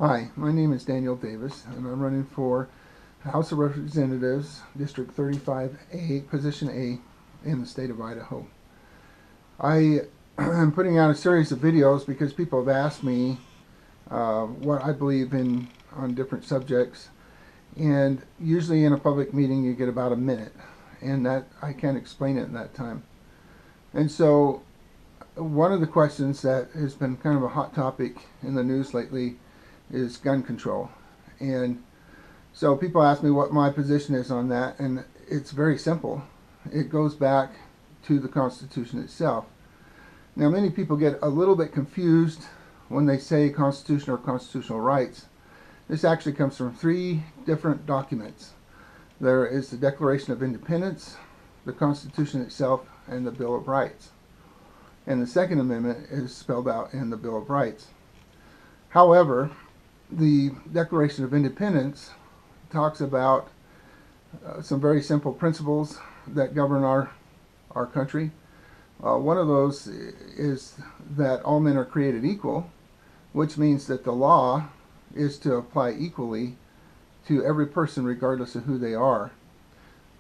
Hi, my name is Daniel Davis, and I'm running for House of Representatives, District 35A, Position A, in the state of Idaho. I am putting out a series of videos because people have asked me what I believe in on different subjects, and usually in a public meeting you get about a minute, and that I can't explain it in that time. And so one of the questions that has been kind of a hot topic in the news lately is gun control. And so people ask me what my position is on that, and it's very simple. It goes back to the Constitution itself. Now, many people get a little bit confused when they say Constitution or constitutional rights. This actually comes from three different documents. There is the Declaration of Independence, the Constitution itself, and the Bill of Rights. And the Second Amendment is spelled out in the Bill of Rights. However, the Declaration of Independence talks about some very simple principles that govern our country. One of those is that all men are created equal, which means that the law is to apply equally to every person regardless of who they are.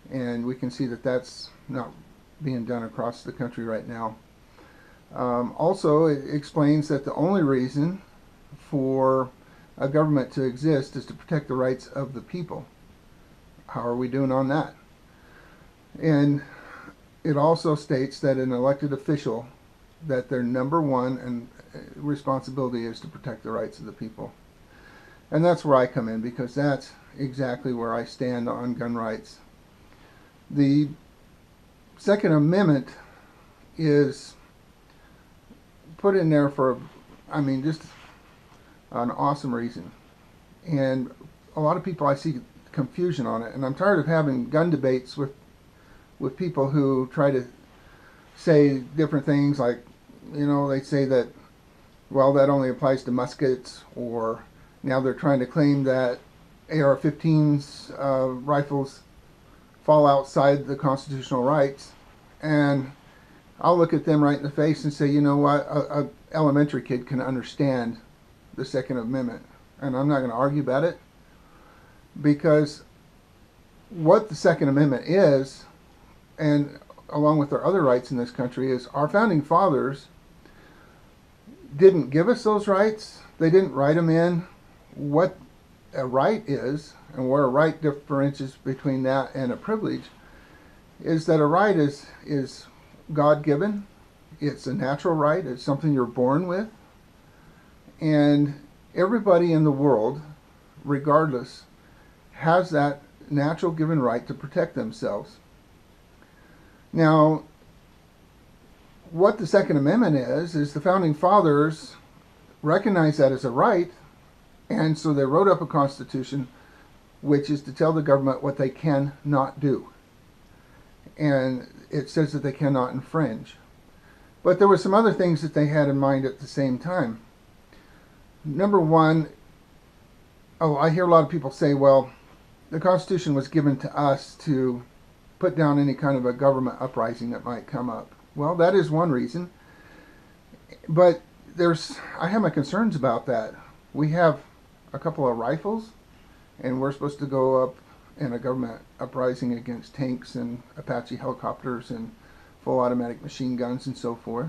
And we can see that that's not being done across the country right now. Also, it explains that the only reason for a government to exist is to protect the rights of the people. How are we doing on that? And it also states that an elected official, that their number one responsibility is to protect the rights of the people. And that's where I come in, because that's exactly where I stand on gun rights. The Second Amendment is put in there for, just an awesome reason. And a lot of people, I see confusion on it, and I'm tired of having gun debates with people who try to say different things, like, they say that, well, that only applies to muskets, or now they're trying to claim that AR-15s rifles fall outside the constitutional rights. And I'll look at them right in the face and say, you know what, a elementary kid can understand the Second Amendment, and I'm not going to argue about it, because what the Second Amendment is, and along with our other rights in this country, is our founding fathers didn't give us those rights. They didn't write them in. What a right is, and where a right differentiates between that and a privilege, is that a right is God-given. It's a natural right. It's something you're born with. And everybody in the world, regardless, has that natural given right to protect themselves. Now, what the Second Amendment is the Founding Fathers recognized that as a right, and so they wrote up a constitution which is to tell the government what they cannot do. And it says that they cannot infringe. But there were some other things that they had in mind at the same time. Number one, I hear a lot of people say, well, the Constitution was given to us to put down any kind of a government uprising that might come up. Well, that is one reason. But I have my concerns about that. We have a couple of rifles, and we're supposed to go up in a government uprising against tanks and Apache helicopters and full automatic machine guns and so forth.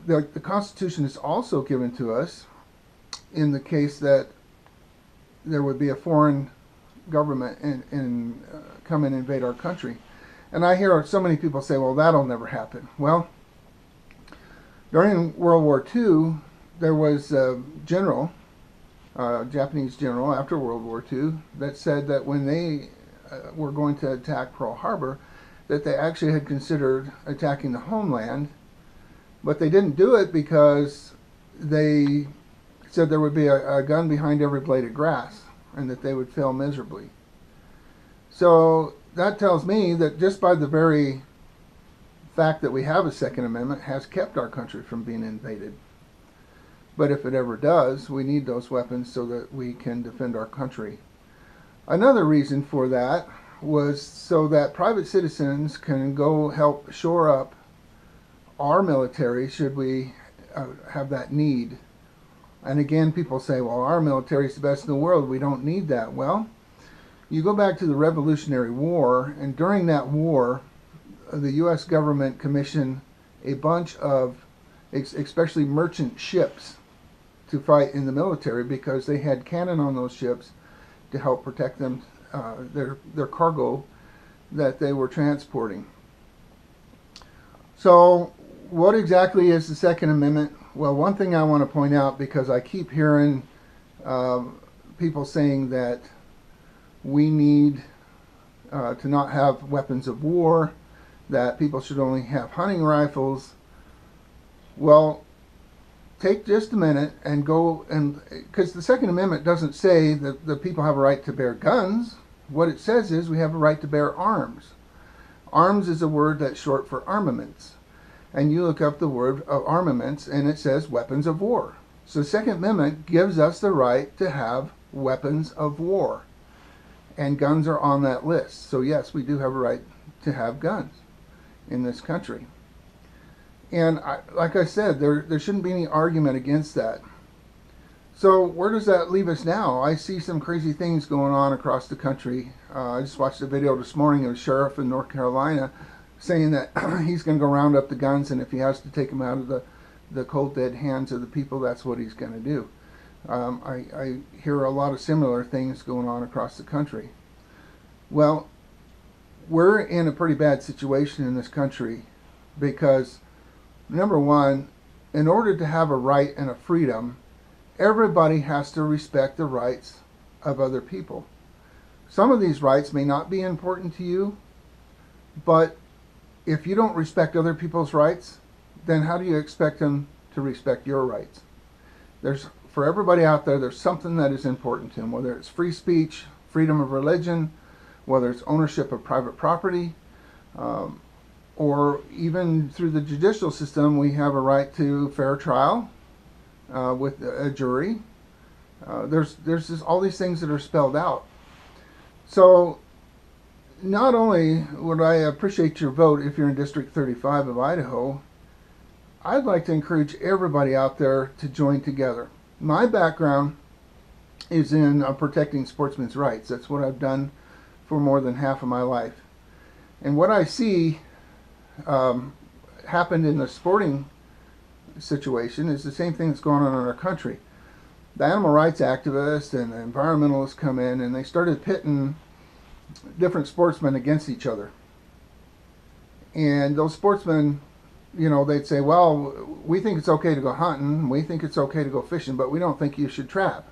The Constitution is also given to us in the case that there would be a foreign government and come and invade our country. And I hear so many people say, well, that'll never happen. Well, during World War II, there was a general, Japanese general after World War II, that said that when they were going to attack Pearl Harbor, that they actually had considered attacking the homeland, but they didn't do it because they said there would be a gun behind every blade of grass and that they would fail miserably. So that tells me that just by the very fact that we have a Second Amendment has kept our country from being invaded. But if it ever does, we need those weapons so that we can defend our country. Another reason for that was so that private citizens can go help shore up our military should we have that need. And again, people say, well, our military is the best in the world. We don't need that. Well, you go back to the Revolutionary War, and during that war, the U.S. government commissioned a bunch of, especially merchant ships, to fight in the military because they had cannon on those ships to help protect them, their cargo that they were transporting. So what exactly is the Second Amendment? Well, one thing I want to point out, because I keep hearing people saying that we need to not have weapons of war, that people should only have hunting rifles. Well, take just a minute and go, and because the Second Amendment doesn't say that the people have a right to bear guns. What it says is we have a right to bear arms. Arms is a word that's short for armaments. And you look up the word of armaments and it says weapons of war. So the Second Amendment gives us the right to have weapons of war. And guns are on that list. So yes, we do have a right to have guns in this country. And like I said, there shouldn't be any argument against that. So where does that leave us now? I see some crazy things going on across the country. I just watched a video this morning of a sheriff in North Carolina saying that he's going to go round up the guns, and if he has to take them out of the cold dead hands of the people, that's what he's going to do. I hear a lot of similar things going on across the country. Well, we're in a pretty bad situation in this country because, number one, in order to have a right and a freedom, everybody has to respect the rights of other people. Some of these rights may not be important to you, but if you don't respect other people's rights, then how do you expect them to respect your rights? For everybody out there, there's something that is important to them, whether it's free speech, freedom of religion, whether it's ownership of private property, or even through the judicial system, we have a right to fair trial with a jury. There's just all these things that are spelled out. So not only would I appreciate your vote if you're in District 35 of Idaho, I'd like to encourage everybody out there to join together. My background is in protecting sportsmen's rights. That's what I've done for more than half of my life. And what I see happened in the sporting situation is the same thing that's going on in our country. The animal rights activists and the environmentalists come in and they started pitting different sportsmen against each other. And those sportsmen, they'd say, well, we think it's okay to go hunting, we think it's okay to go fishing, but we don't think you should trap.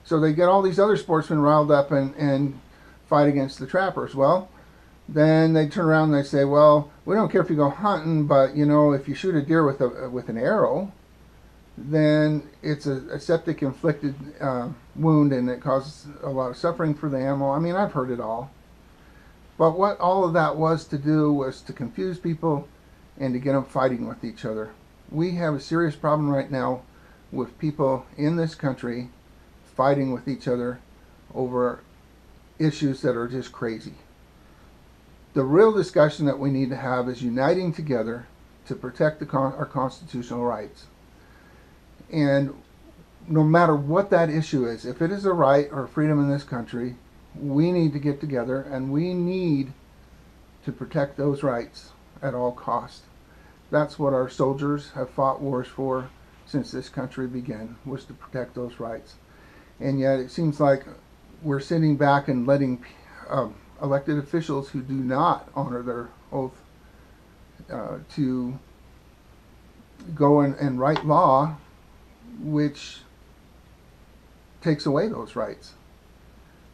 So they get all these other sportsmen riled up and fight against the trappers. Well, then they turn around and they say, well, we don't care if you go hunting, but if you shoot a deer with an arrow, then it's a septic inflicted wound and it causes a lot of suffering for the animal. I mean, I've heard it all. But what all of that was to do was to confuse people and to get them fighting with each other. We have a serious problem right now with people in this country fighting with each other over issues that are just crazy. The real discussion that we need to have is uniting together to protect our constitutional rights. And no matter what that issue is, if it is a right or a freedom in this country, we need to get together and we need to protect those rights at all costs. That's what our soldiers have fought wars for since this country began, was to protect those rights. And yet it seems like we're sitting back and letting elected officials who do not honor their oath to go and write law which takes away those rights.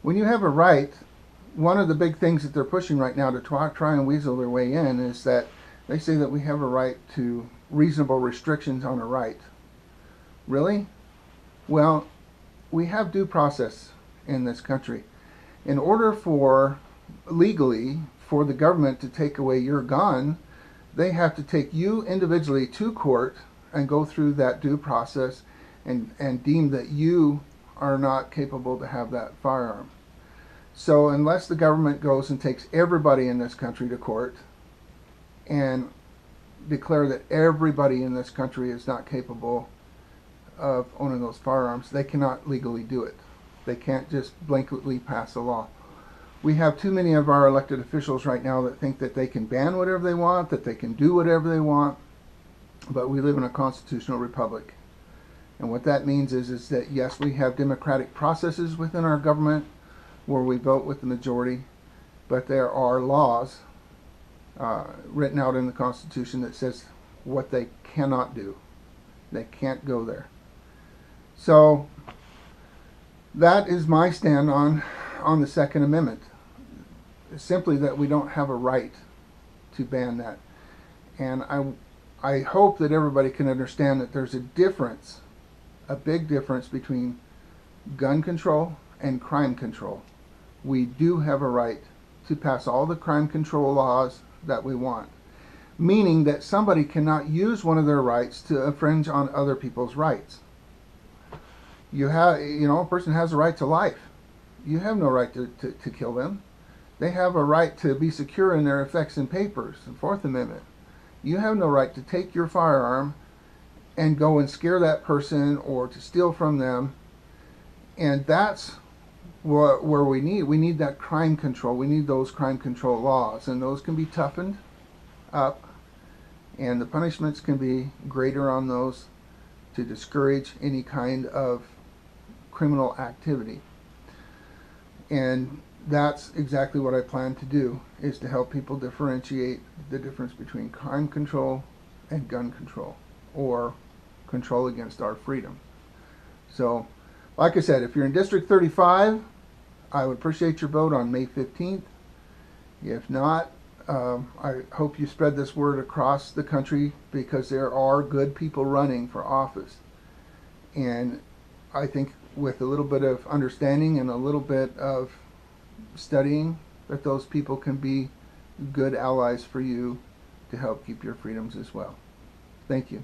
When you have a right, one of the big things that they're pushing right now to try and weasel their way in is that they say that we have a right to reasonable restrictions on a right. Really? Well, we have due process in this country. In order legally for the government to take away your gun, they have to take you individually to court and go through that due process and deem that you are not capable to have that firearm. So unless the government goes and takes everybody in this country to court and declare that everybody in this country is not capable of owning those firearms, they cannot legally do it. They can't just blanketly pass a law. We have too many of our elected officials right now that think that they can ban whatever they want, that they can do whatever they want, but we live in a constitutional republic. And what that means is that yes, we have democratic processes within our government where we vote with the majority, but there are laws written out in the Constitution that says what they cannot do. They can't go there. So that is my stand on the Second Amendment. Simply that we don't have a right to ban that. And I hope that everybody can understand that there's a difference, a big difference between gun control and crime control. We do have a right to pass all the crime control laws that we want, meaning that somebody cannot use one of their rights to infringe on other people's rights. A person has a right to life. You have no right to kill them. They have a right to be secure in their effects and papers, the Fourth Amendment. You have no right to take your firearm and go and scare that person or to steal from them. And that's where we need that crime control. We need those crime control laws, and those can be toughened up, and the punishments can be greater on those to discourage any kind of criminal activity. And that's exactly what I plan to do, is to help people differentiate the difference between crime control and gun control, or control against our freedom. So, like I said, if you're in District 35, I would appreciate your vote on May 15th. If not, I hope you spread this word across the country, because there are good people running for office. And I think with a little bit of understanding and a little bit of studying, that those people can be good allies for you to help keep your freedoms as well. Thank you.